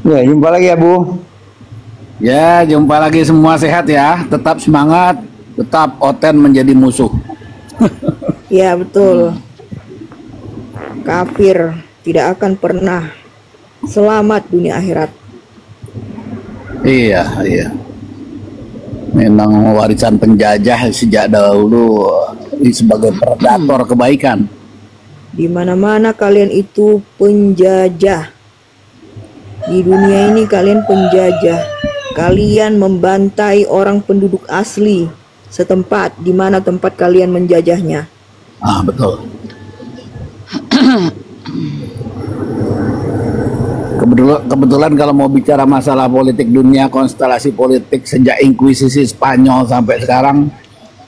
Ya, jumpa lagi ya, Bu. Ya, jumpa lagi semua sehat ya. Tetap semangat, tetap Oten menjadi musuh. Ya, betul. Kafir tidak akan pernah selamat dunia akhirat. Iya, iya. Memang warisan penjajah sejak dahulu sebagai predator kebaikan. Di mana-mana kalian itu penjajah. Di dunia ini kalian penjajah. Kalian membantai orang penduduk asli setempat di mana tempat kalian menjajahnya. Ah, betul. Kebetulan kalau mau bicara masalah politik dunia, konstelasi politik sejak Inkuisisi Spanyol sampai sekarang,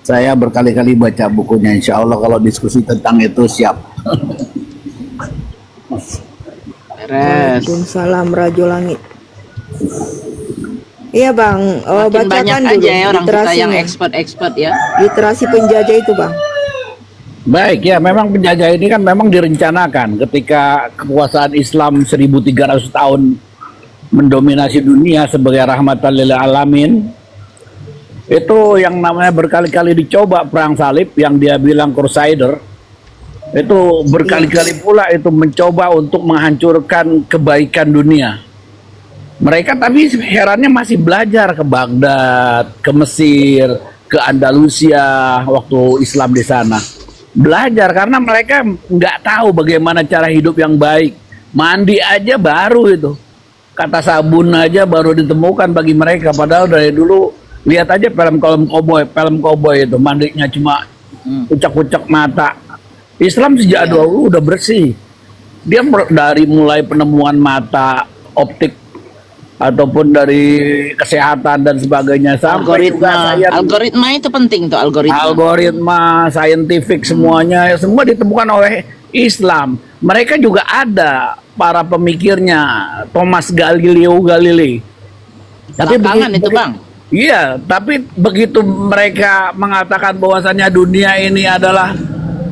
saya berkali-kali baca bukunya. Insya Allah kalau diskusi tentang itu siap. Beres. Waalaikumsalam Rajo Langit. Iya Bang, Makin banyak bacakan dulu aja ya orang kita yang literasinya. expert-expert ya. Literasi penjajah itu Bang. Baik ya, memang penjajah ini kan memang direncanakan ketika kekuasaan Islam 1300 tahun mendominasi dunia sebagai rahmatan lil alamin. Itu yang namanya berkali-kali dicoba perang salib yang dia bilang Crusader. Itu berkali-kali pula itu mencoba untuk menghancurkan kebaikan dunia. Mereka tapi herannya masih belajar ke Baghdad, ke Mesir, ke Andalusia waktu Islam di sana. Belajar karena mereka nggak tahu bagaimana cara hidup yang baik. Mandi aja baru itu. Kata sabun aja baru ditemukan bagi mereka. Padahal dari dulu lihat aja film koboi itu mandinya cuma kucak-kucak mata. Islam sejak dulu udah bersih. Dia dari mulai penemuan mata, optik ataupun dari kesehatan dan sebagainya sampai Algoritma itu penting tuh algoritma scientific semuanya semua ditemukan oleh Islam. Mereka juga ada para pemikirnya, Thomas Galilei. Tapi itu Bang. Iya, tapi begitu mereka mengatakan bahwasannya dunia ini adalah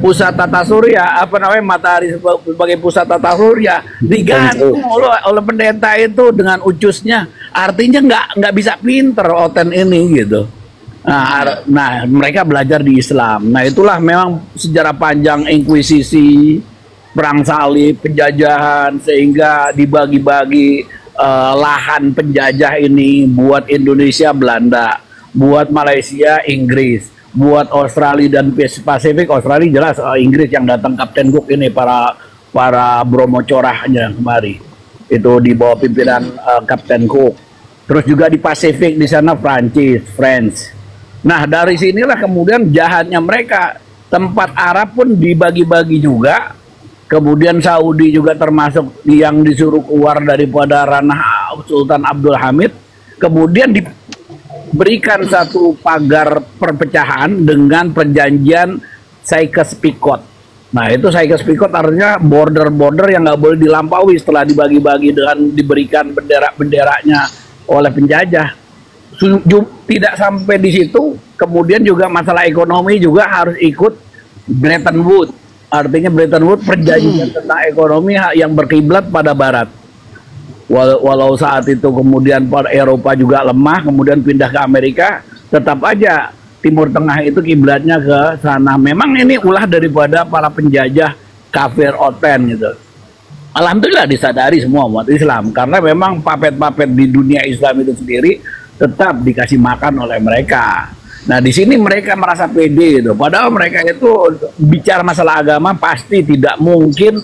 pusat tata surya, matahari sebagai pusat tata surya, digantung oleh pendeta itu dengan ucusnya, artinya nggak bisa pinter Oten ini gitu. Nah, mereka belajar di Islam. Nah, itulah memang sejarah panjang Inkuisisi, perang salib, penjajahan, sehingga dibagi-bagi lahan penjajah ini buat Indonesia Belanda, buat Malaysia Inggris, buat Australia dan Pasifik. Australia jelas Inggris yang datang Kapten Cook ini, para Bromo corahnya kemari itu di bawah pimpinan Kapten Cook. Terus juga di Pasifik di sana Prancis, France. Nah dari sinilah kemudian jahatnya mereka. Tempat Arab pun dibagi-bagi juga. Kemudian Saudi juga termasuk yang disuruh keluar daripada ranah Sultan Abdul Hamid. Kemudian berikan satu pagar perpecahan dengan perjanjian Sykes-Picot. Nah itu Sykes-Picot artinya border-border yang nggak boleh dilampaui setelah dibagi-bagi dengan diberikan bendera-benderanya oleh penjajah. Tidak sampai di situ, kemudian juga masalah ekonomi juga harus ikut Bretton Woods. Artinya Bretton Woods perjanjian tentang ekonomi yang berkiblat pada Barat. Walau saat itu kemudian Eropa juga lemah, kemudian pindah ke Amerika, tetap aja Timur Tengah itu kiblatnya ke sana. Memang ini ulah daripada para penjajah kafir Oten gitu. Alhamdulillah disadari semua umat Islam, karena memang papet-papet di dunia Islam itu sendiri tetap dikasih makan oleh mereka. Nah di sini mereka merasa pede gitu. Padahal mereka itu bicara masalah agama pasti tidak mungkin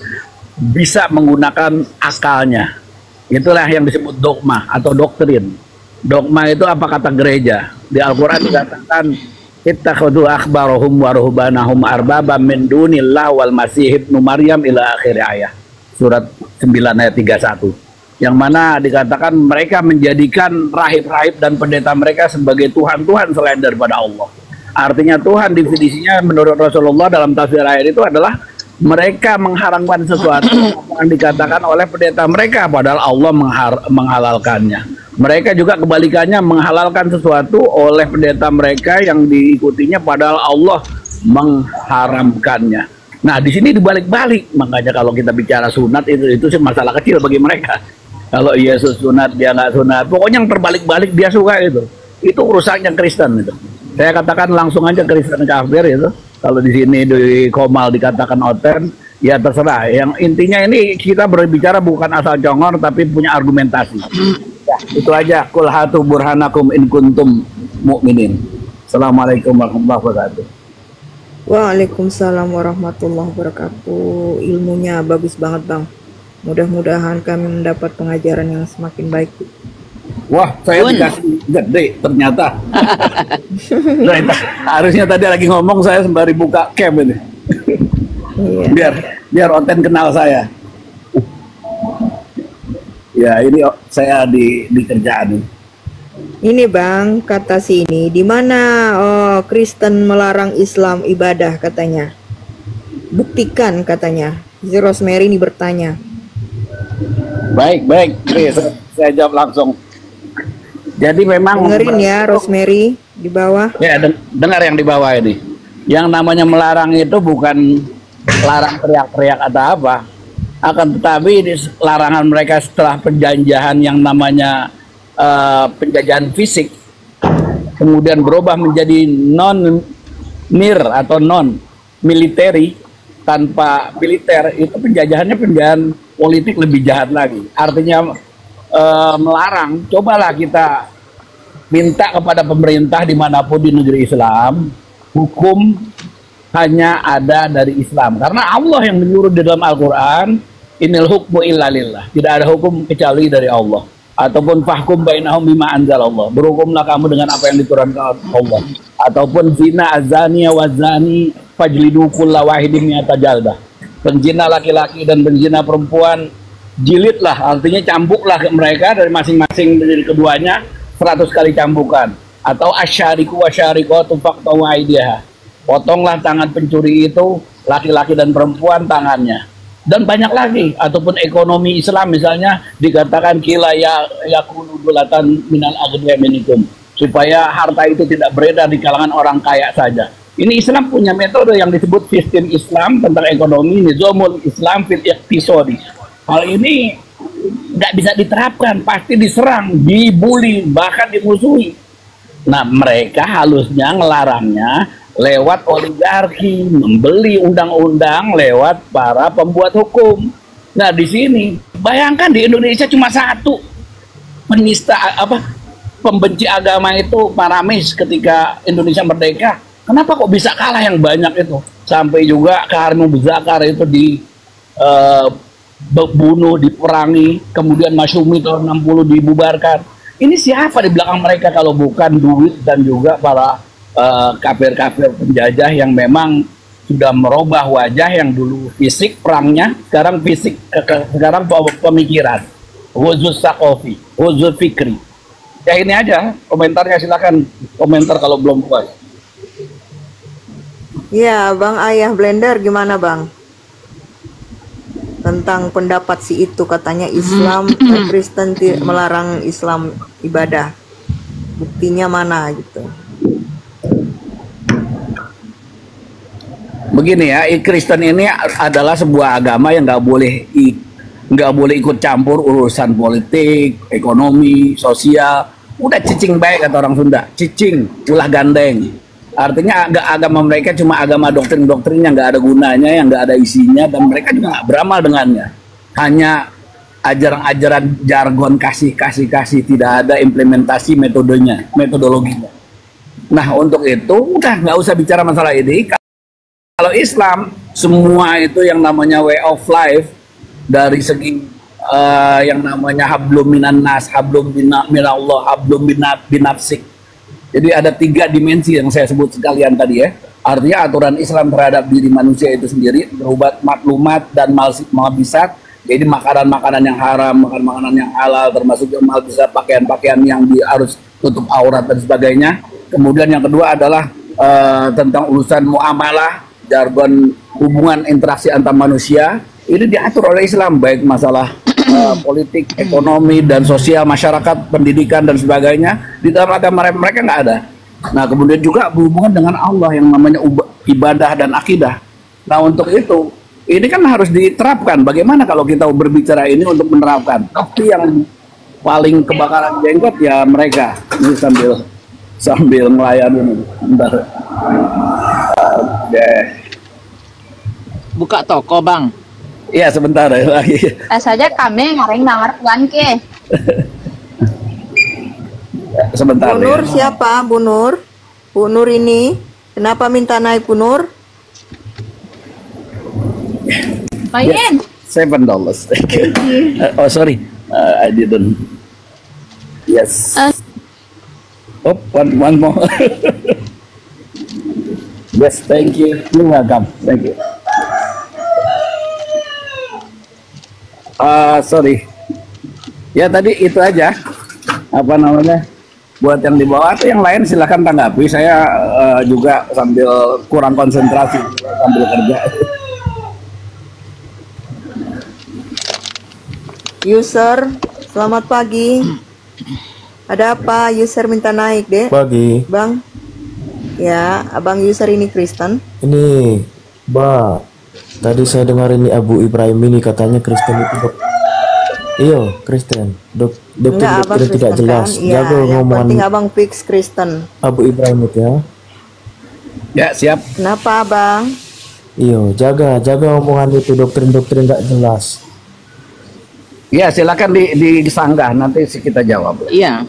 bisa menggunakan akalnya. Itulah yang disebut dogma atau doktrin. Dogma itu apa kata gereja? Di Al-Quran dikatakan ittakhadhu akhbarahum wa ruhbanahum arbaba min dunillah wal masih ibnu Maryam ila akhir ayat. Surat 9 ayat 31. Yang mana dikatakan mereka menjadikan rahib-rahib dan pendeta mereka sebagai Tuhan-Tuhan selain daripada Allah. Artinya Tuhan definisinya menurut Rasulullah dalam tafsir ayat itu adalah mereka mengharamkan sesuatu yang dikatakan oleh pendeta mereka, padahal Allah menghalalkannya. Mereka juga kebalikannya menghalalkan sesuatu oleh pendeta mereka yang diikutinya, padahal Allah mengharamkannya. Nah, di sini dibalik-balik. Makanya kalau kita bicara sunat itu sih masalah kecil bagi mereka. Kalau Yesus sunat dia nggak sunat, pokoknya yang terbalik-balik dia suka itu. Itu rusaknya Kristen itu. Saya katakan langsung aja Kristen kafir itu. Kalau di sini di Komal dikatakan oten, ya terserah. Yang intinya ini kita berbicara bukan asal congor tapi punya argumentasi. Ya, itu aja. Kul hatu burhanakum in kuntum mu'minin. Assalamualaikum warahmatullahi wabarakatuh. Waalaikumsalam warahmatullahi wabarakatuh. Ilmunya bagus banget Bang. Mudah-mudahan kami mendapat pengajaran yang semakin baik. Wah, saya Bun. dikasih gede ternyata. Harusnya tadi lagi ngomong saya sembari buka cam ini. Iya. biar Oten kenal saya. Ya, ini saya di kerjaan ini. Ini Bang, kata sini di mana Kristen melarang Islam ibadah katanya. Buktikan katanya. Si Rosemary ini bertanya. Baik. Saya jawab langsung. Jadi memang Dengerin ya Rosemary di bawah. Ya, dengar yang di bawah ini. Yang namanya melarang itu bukan larang teriak-teriak atau apa. Akan tetapi ini larangan mereka setelah penjajahan yang namanya penjajahan fisik, kemudian berubah menjadi non-nir atau non-military, tanpa militer, itu penjajahannya penjajahan politik lebih jahat lagi. Artinya melarang, cobalah kita minta kepada pemerintah dimanapun di negeri Islam, hukum hanya ada dari Islam. Karena Allah yang menyuruh di dalam Al-Quran, inil hukmu illa lillah. Tidak ada hukum kecuali dari Allah. Ataupun fahkum bainahum bima anzalallah. Berhukumlah kamu dengan apa yang diturunkan Allah. Ataupun zina azania wazani fajlidu kulla wahidin mi'ata jaldah. Penzina laki-laki dan penzina perempuan jilidlah, artinya cambuklah ke mereka dari masing-masing dari keduanya 100 kali cambukan. Atau asyariku wasyarikatu faqta'u aidiha. Potonglah tangan pencuri itu, laki-laki dan perempuan tangannya. Dan banyak lagi. Ataupun ekonomi Islam misalnya dikatakan kila yakunu dulatan minal aghniya minkum, supaya harta itu tidak beredar di kalangan orang kaya saja. Ini Islam punya metode yang disebut sistem Islam tentang ekonomi, nizamul Islam fil iqtisadi. Hal ini nggak bisa diterapkan, pasti diserang, dibully, bahkan dimusuhi. Nah, mereka halusnya ngelarangnya lewat oligarki, membeli undang-undang lewat para pembuat hukum. Nah, di sini bayangkan di Indonesia cuma satu penista pembenci agama itu Paramis ketika Indonesia merdeka. Kenapa kok bisa kalah yang banyak itu? Sampai juga Kahar Muzakar itu dibunuh, diperangi, kemudian Masyumi tahun 60 dibubarkan. Ini siapa di belakang mereka kalau bukan duit dan juga para kafir-kafir penjajah yang memang sudah merubah wajah yang dulu fisik perangnya, sekarang fisik, sekarang pemikiran. Wuzuz Sakofi, Wuzuz Fikri. Ya ini aja komentarnya, silakan komentar kalau belum puas. Ya, Bang Ayah Blender gimana Bang? Tentang pendapat si itu katanya Islam Kristen melarang Islam ibadah. Buktinya mana gitu. Begini ya, Kristen ini adalah sebuah agama yang nggak boleh ikut campur urusan politik, ekonomi, sosial. Udah cicing baik kata orang Sunda, cicing, ulah gandeng. Artinya agama mereka cuma agama doktrin-doktrin yang nggak ada gunanya, yang nggak ada isinya, dan mereka juga nggak beramal dengannya. Hanya ajaran-ajaran jargon kasih, tidak ada implementasi metodologinya. Nah untuk itu udah nggak usah bicara masalah ini. Kalau Islam, semua itu yang namanya way of life, dari segi yang namanya hablum minan nas, hablum minallah, hablum binafsik. Jadi ada 3 dimensi yang saya sebut sekalian tadi ya. Artinya aturan Islam terhadap diri manusia itu sendiri, berubat maklumat dan malbisat. Jadi makanan-makanan yang haram, makanan yang halal, termasuk malbisat, pakaian-pakaian yang harus tutup aurat dan sebagainya. Kemudian yang kedua adalah tentang urusan muamalah, jargon hubungan interaksi antar manusia. Ini diatur oleh Islam, baik masalah politik, ekonomi, dan sosial, masyarakat, pendidikan, dan sebagainya. Di dalam agama mereka nggak ada. Nah, kemudian juga berhubungan dengan Allah yang namanya ibadah dan akidah. Nah, untuk itu, ini kan harus diterapkan. Bagaimana kalau kita berbicara ini untuk menerapkan? Tapi yang paling kebakaran jenggot ya mereka. Ini sambil melayani ini. Bentar. Oke. Buka toko, Bang. Iya, sebentar lagi. saja kami ngareng nangartuan ke. Sebentar Bu Nur ya. siapa? Bu Nur? Bu Nur ini kenapa minta naik Bu Nur? Bayin. $7. Thank you. Oh sorry, I didn't. Yes. Oh, one more. Yes, thank you. You're welcome. Thank you. Sorry. Ya tadi itu aja. Apa namanya? Buat yang di bawah atau yang lain silahkan tanggapi. Saya juga sambil kurang konsentrasi sambil kerja. User, selamat pagi. Ada apa? User minta naik deh. Pagi. Bang. Ya, abang user ini Kristen. Ini, Mbak. Tadi saya dengar ini Abu Ibrahim ini katanya Kristen itu Iya, Kristen. Enggak, abang Dokter tidak Kristen jelas. kan? Iya, Jaga yang ngomongan penting abang fix Kristen. Abu Ibrahim itu ya. Ya siap. Kenapa abang? Iya, jaga omongan itu doktrin-doktrin tidak jelas. Ya silakan disanggah nanti kita jawab. Iya.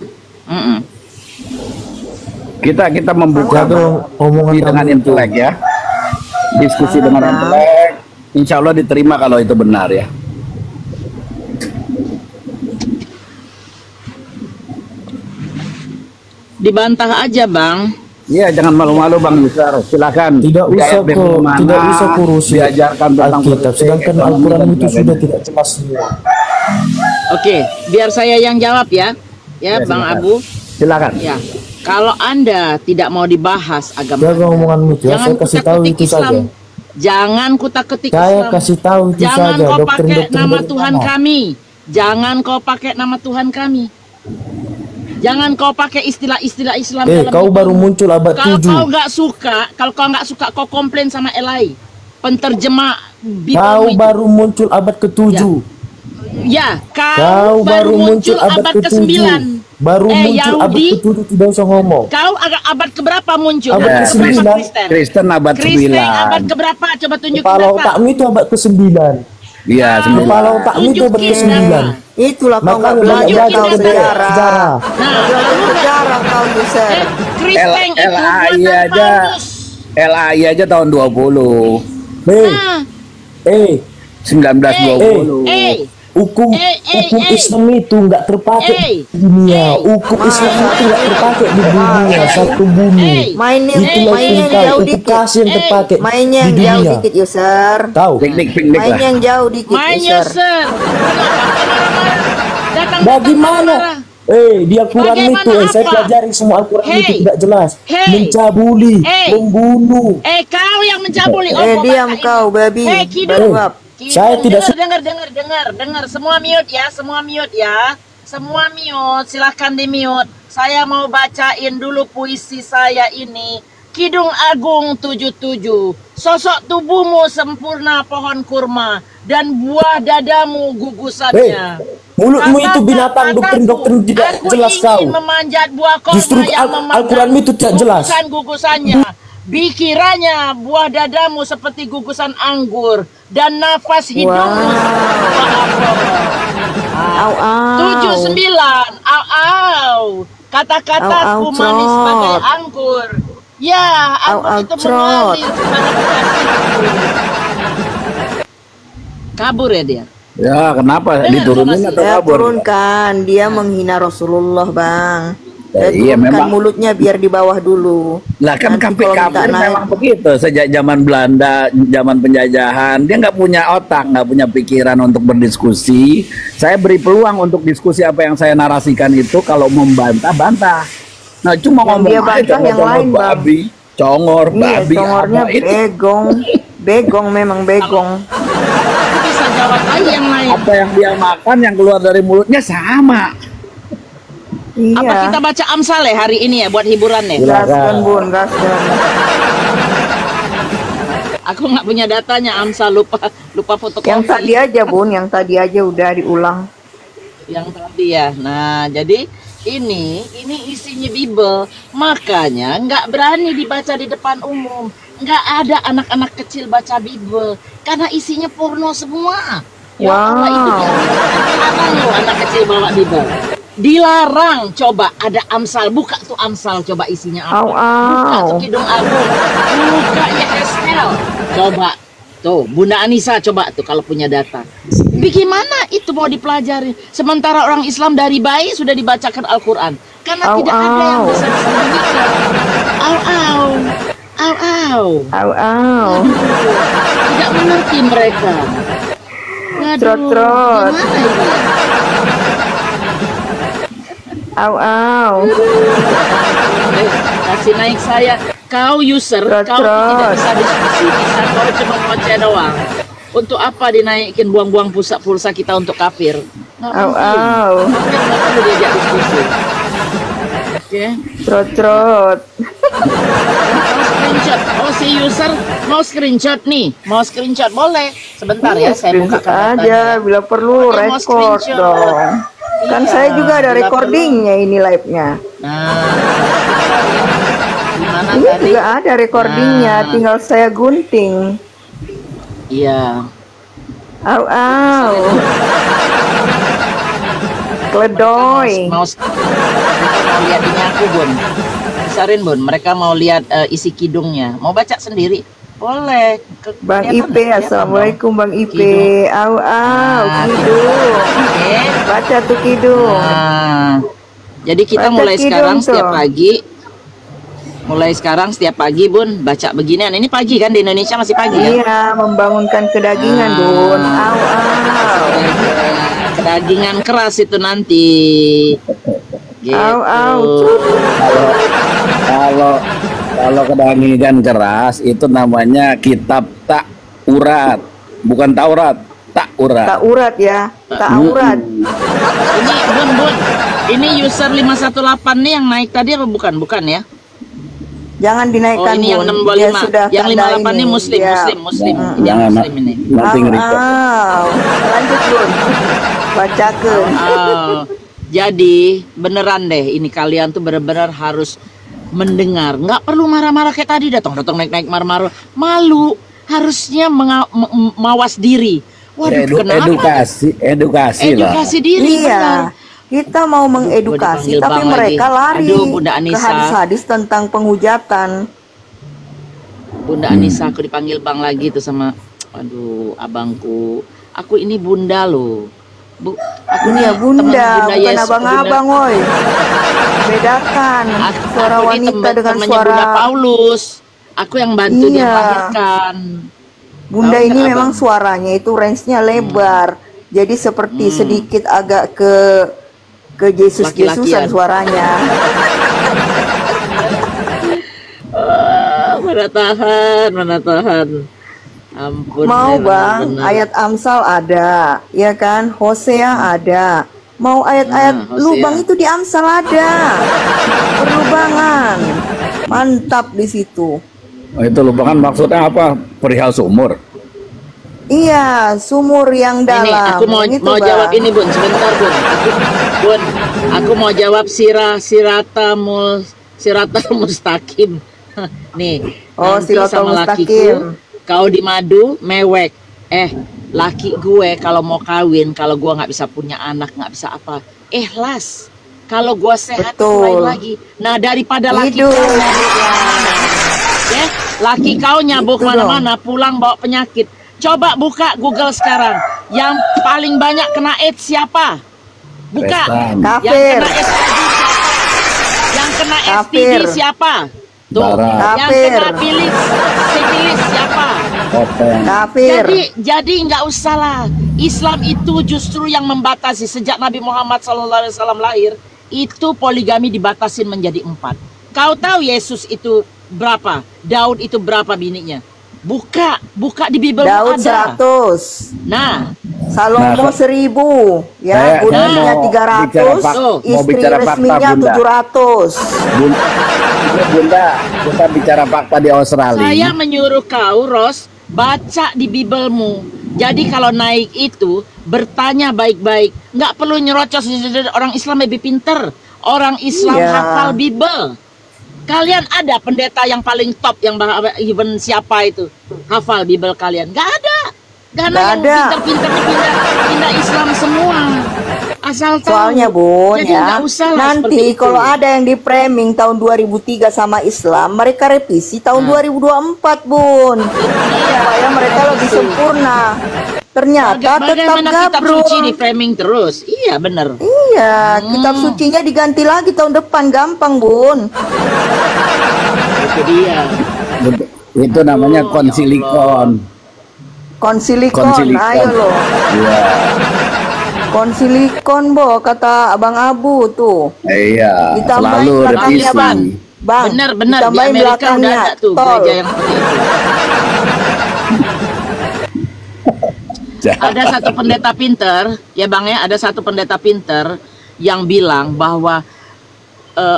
Mm-mm. Kita membuka Jaga omongan dengan kamu itu. intelek ya. Diskusi dengan intelek. Insya Allah diterima kalau itu benar ya. Dibantah aja, Bang. Iya, jangan malu-malu Bang Yusar. Silakan. Tidak usah Diajak kok, kemana, tidak usah kurusi diajarkan tentang Alkitab. politik, Sedangkan ekonomi, Al-Quran dan itu sudah sebagainya. tidak jelas semua. Oke, biar saya yang jawab ya. Ya, Ya, Bang silakan. Abu. Silakan. Ya. Kalau Anda tidak mau dibahas agama Jaga omonganmu itu ya. jangan Saya kasih tahu kutak-ketik itu Islam. saja. Jangan kutak-ketik Saya Islam. kasih tahu itu Jangan saja. kau pakai Doktrin-doktrin nama dari Tuhan mana? kami. Jangan kau pakai nama Tuhan kami. Jangan kau pakai istilah-istilah Islam dalam Kau hidup. baru muncul abad Kalau 7. kau nggak suka, kalau kau nggak suka, kau komplain sama Elai, penterjemah Bible Kau itu. baru muncul abad ke-7. Ya, Kau baru muncul abad ke-9. ke-7. Baru muncul abad Yahudi, ke-7 tidak usah ngomong. kau agak abad keberapa muncul? Abad Berapa ke-9. Kristen? Kristen abad Kristen 9. abad keberapa? Coba tunjukin Kepala berapa. otakmu itu abad ke-9. Iya, 9. Kepala otakmu itu abad Tunjukin ke-9. berapa. Itulah kau Makanya nggak banyak belajar Tunjukin tahu belajar berapa. sejarah. sejarah. Nah, Belajar sejarah kau user. Kristen itu LAI buatan aja. Paulus. LAI aja tahun 20. Nah, 1920. Hukum hukum Islam itu nggak terpakai di dunia. Hukum Islam itu nggak terpakai di dunia. Satu bumi. Mainnya Itulah mainnya hukum yang jauh hukum dikit. kasih yang terpakai Mainnya di yang jauh dunia. dikit user. Tahu? Piknik Mainnya lah. yang jauh dikit mainnya user. ser. Datang Bagaimana? Dia Quran Bagaimana itu, saya apa? pelajari semua Al-Quran itu Hey. tidak jelas. Hey. Mencabuli, Hey. membunuh. Kau yang mencabuli. Diam bacain. kau baby. Kidul. Jawab. Kidul. Saya tidak dengar. Semua mute ya, semua mute ya. Semua mute, silahkan di mute. Saya mau bacain dulu puisi saya ini. Kidung Agung 77. Sosok tubuhmu sempurna pohon kurma dan buah dadamu gugusannya. Mulutmu itu binatang, doktrin-doktrin tidak Aku jelas kau. ingin memanjat buah kurma Justru yang Al-Quran itu tidak jelas. gugusan-gugusannya. Pikirannya buah dadamu seperti gugusan anggur dan nafas hidungmu Au au. 79. Au. Kata-kataku Au, au, manis trot. sebagai anggur. Ya, Au, anggur au, itu trot. mengalir kepada kekasihku. Kabur ya dia. Ya, kenapa diturunin atau Saya kabur? turunkan. Dia menghina Rasulullah, Bang. Saya Iya, turunkan memang. mulutnya biar di bawah dulu. Lah kan Nanti kalau minta kafir naik- memang begitu sejak zaman Belanda, zaman penjajahan dia nggak punya otak, nggak punya pikiran untuk berdiskusi. Saya beri peluang untuk diskusi apa yang saya narasikan itu kalau membantah bantah. Nah cuma Yang ngomong dia aja bantah yang congor, lain, Bang. babi, congor, Iya, babi, congornya apa itu begong. Begong memang begong. Aku bisa jawab aja yang lain. apa yang dia makan yang keluar dari mulutnya sama. Apa Iya. kita baca Amsal ya hari ini ya buat hiburan ya? Gaskan bun, gaskan. Aku nggak punya datanya Amsal, lupa fotokopi. Yang tadi aja Bun, yang tadi aja udah diulang. Yang tadi ya. Nah, jadi ini isinya Bible. Makanya nggak berani dibaca di depan umum. Nggak ada anak-anak kecil baca Bible karena isinya porno semua. Ya Allah, itu dilarang loh anak kecil bawa Bible. Dilarang. Coba ada Amsal, buka tuh Amsal, coba isinya apa. Buka tuh Kidung Agung, buka YSL. Coba tuh Bunda Anissa, coba tuh kalau punya data. Bagaimana itu mau dipelajari? Sementara orang Islam dari bayi sudah dibacakan Al-Quran. Karena tidak ada yang bisa disembunyikan. Tidak mengerti mereka. Aduh, Trot. gimana ini? Kasih naik saya. Kau user, kau tidak bisa diskusi, bisa kau cuma ngoceh doang. Untuk apa dinaikin buang-buang pulsa kita untuk kafir? Kafir nggak perlu diajak diskusi. Oke. Trot. Mau screenshot, si user mau screenshot nih, mau screenshot boleh. Sebentar ya, saya buka aja bila perlu record dong. Kan saya juga ada recordingnya ini live-nya. Nah, gimana ini tadi? juga ada recordingnya, tinggal saya gunting. Iya. Kledoy. Mau lihat ini aku Bun. Besarin Bun, mereka mau lihat isi kidungnya. Mau baca sendiri? Boleh. Bang Ipe, assalamualaikum Bang Ipe. Kidung. Baca tuh kidung. Nah, jadi kita Baca mulai sekarang kidung setiap tuh. pagi. Mulai sekarang setiap pagi Bun baca beginian. Ini pagi kan di Indonesia masih pagi ya? Iya, membangunkan kedagingan Bun. Kedagingan keras itu nanti. Gitu. Kalau kedagingan keras itu namanya kitab Taurat, bukan Taurat, Taurat. Taurat ya, Taurat. Ini Bun, ini user 518 nih yang naik tadi apa bukan? Bukan ya? Jangan dinaikkan ini yang Bun. 625. Dia sudah Yang tanda 58 ini ini. muslim, Ya. muslim. Ini Jangan, muslim ini. nanti nge-record. Lanjut Bun. Bacakan. Jadi beneran deh, ini kalian tuh bener-bener harus mendengar. Nggak perlu marah-marah kayak tadi, datang naik marah-marah. Malu, harusnya mawas diri. Waduh, kenapa? Edukasi diri. Iya. Kita mau mengedukasi, tapi mereka lari ke hadis-hadis tentang penghujatan. Bunda Anissa, aku dipanggil Bang lagi tuh sama, aduh, abangku. Aku ini Bunda loh. Aku Ini ya Bunda, bukan abang-abang, woi. Bedakan suara wanita dengan suara Bunda Paulus. Aku yang bantu dia melahirkan. Bunda ini memang suaranya itu range-nya lebar. Jadi seperti sedikit agak ke Yesus-Yesusan suaranya. Mana tahan. Ampun. Mau Bang, ayat Amsal ada, ya kan? Hosea ada. Mau ayat-ayat lubang itu di Amsal ada. Perlubangan. Mantap di situ. Oh, itu lubangan maksudnya apa? Perihal sumur. Iya, sumur yang dalam. Ini aku mau jawab ini Bun, sebentar Bun. Aku mau jawab siratal mustaqim. Nih, nanti sama lakiku, kau di madu mewek. Laki gue kalau mau kawin, kalau gue nggak bisa punya anak, nggak bisa apa, ikhlas. Kalau gue sehat, lain lagi. Nah, daripada laki kau laki kau nyabuk mana-mana, pulang bawa penyakit. Coba buka Google sekarang. Yang paling banyak kena AIDS siapa? Buka. Kafir. Yang kena STD siapa? Tuh. Yang kena sifilis siapa? Kafir. Jadi nggak usah lah. Islam itu justru yang membatasi. Sejak Nabi Muhammad SAW lahir, itu poligami dibatasin menjadi 4. Kau tahu Yesus itu berapa? Daud itu berapa bininya? Buka di Bible Daud ada. 100. Nah, Salomo 1000. Ya, gunanya 300. Istri resminya 700. Bunda, kita bicara fakta di Australia. Saya menyuruh kau, Ros, baca di Biblemu. Jadi kalau naik itu bertanya baik-baik, nggak perlu nyerocos. Orang Islam lebih pinter, orang Islam Iya. hafal Bible. Kalian ada pendeta yang paling top yang even siapa itu hafal Bible kalian? Nggak ada. Karena Nggak yang ada. pinter-pinter pindah Islam semua. Asal tahu. Soalnya Bun Jadi ya, nggak usah lah nanti seperti itu. kalau ada yang di framing tahun 2003 sama Islam, mereka revisi tahun 2024 Bun. Supaya mereka lebih sempurna. Ternyata tetap Bagaimana kitab gabruk. suci di framing terus? Iya bener. Iya, kitab sucinya diganti lagi tahun depan, gampang Bun. Itu dia. Itu namanya Ya konsilikon. Konsilikon, ayo loh. Iya. Konsilikon Bo, kata Abang Abu tuh. Iya, Ditambahin selalu belakangnya, revisi. Bang. Bang, Benar-benar di ditambahin Amerika udah belakangnya, ada tuh tol. gereja yang seperti itu. Ada satu pendeta pinter, ya Bang ya, ada satu pendeta pinter yang bilang bahwa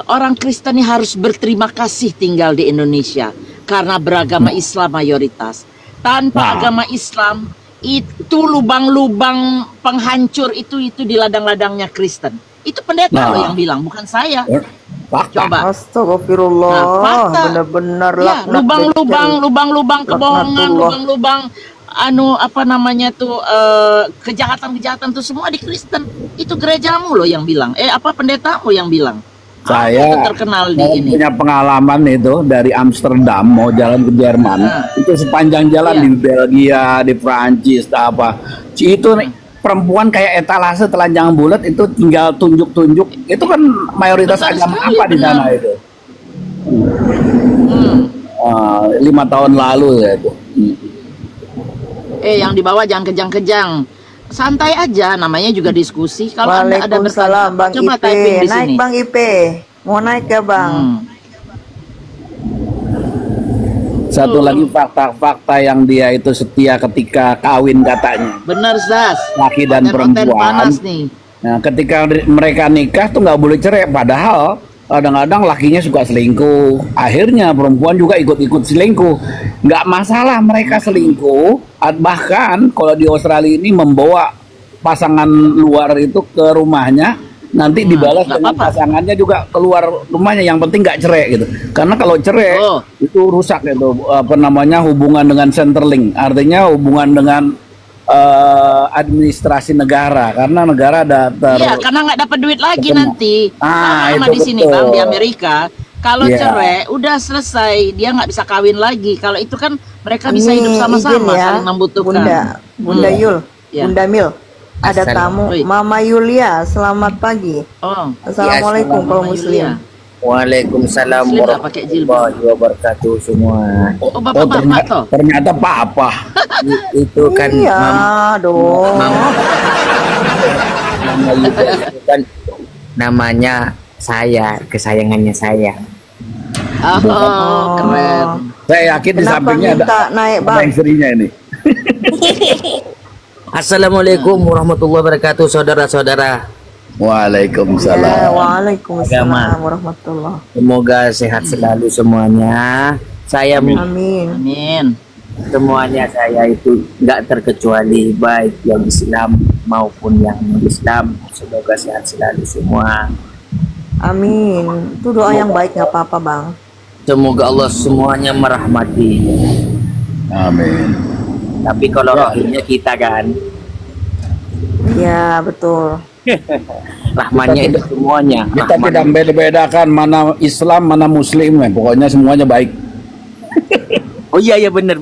orang Kristen ini harus berterima kasih tinggal di Indonesia karena beragama Islam mayoritas. Tanpa agama Islam itu lubang-lubang penghancur itu di ladang-ladangnya Kristen. Itu pendeta loh yang bilang, bukan saya. Fakta. Coba. Astagfirullah, Nah, fakta. bener-bener Ya, laknat lubang-lubang, Dajjal. lubang-lubang kebohongan, Laknatullah. lubang-lubang kejahatan-kejahatan tuh semua di Kristen. Itu gerejamu loh yang bilang. Pendetamu yang bilang. Saya Itu terkenal di ini. punya pengalaman itu dari Amsterdam mau jalan ke Jerman. Itu sepanjang jalan Iya. di Belgia, di Prancis, apa. Itu nih, perempuan kayak etalase telanjang bulat itu tinggal tunjuk-tunjuk. Itu kan mayoritas Benar agama sekali, apa di benar. sana itu? 5 tahun lalu ya itu. Yang dibawa jangan kejang-kejang. Santai aja, namanya juga diskusi. Kalau Anda ada Waalaikumsalam Bang coba Ipe. typing di Naik sini. Bang Ipe. Mau naik ya Bang? Satu lagi fakta-fakta yang dia itu setia ketika kawin katanya. Bener Zas. Laki dan Konten-konten perempuan. panas nih. Nah, ketika mereka nikah tuh nggak boleh cerai. Padahal kadang-kadang lakinya suka selingkuh. Akhirnya perempuan juga ikut-ikut selingkuh. Nggak masalah mereka selingkuh. Bahkan kalau di Australia ini membawa pasangan luar itu ke rumahnya, nanti dibalas nggak dengan apa-apa. pasangannya juga keluar rumahnya. Yang penting nggak cerai gitu. Karena kalau cerai itu rusak itu hubungan dengan Centrelink. Artinya hubungan dengan administrasi negara, karena negara ada Iya, karena nggak dapat duit lagi Ketemu. nanti. Sama itu di sini betul. Bang, di Amerika. Kalau Iya. cerai, udah selesai. Dia nggak bisa kawin lagi. Kalau itu kan mereka bisa Ini hidup sama-sama, izin ya, saling membutuhkan. Bunda Yul, Ya. Bunda Mil. Ada tamu, Oi. Mama Yulia. Selamat pagi. Oh, Assalamualaikum kaum Mama muslim. Yulia. Waalaikumsalam Muslim nggak pakai jilbab. warahmatullahi wabarakatuh semua. Oh, bapak-bapak toh. ternyata papa. Itu kan Iya dong. Mama Yuda itu kan namanya saya, kesayangannya saya. Oh, keren. Saya yakin di Kenapa sampingnya ada, minta naik ada Bang? istrinya ini. Assalamualaikum warahmatullahi wabarakatuh, saudara-saudara. Waalaikumsalam. Waalaikumsalam warahmatullah. Semoga sehat selalu semuanya. Saya Amin. Amin. semuanya saya itu nggak terkecuali baik yang Islam maupun yang non Islam. Semoga sehat selalu semua. Amin. Itu doa yang baik nggak apa-apa Bang. Semoga Allah semuanya merahmati. Amin. Tapi kalau rahimnya kita kan, Ya betul. rahmannya itu semuanya. Kita Rahman. tidak beda-bedakan mana Islam mana Muslim, pokoknya semuanya baik. Oh iya benar.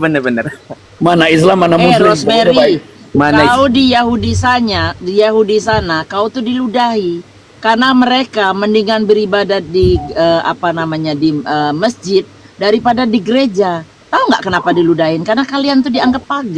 Mana Islam mana Muslim, pokoknya baik. Rosemary, Mana kau di Yahudi sana, kau tuh diludahi karena mereka mendingan beribadat di di masjid daripada di gereja. Tahu nggak kenapa diludahin? Karena kalian tuh dianggap pagan.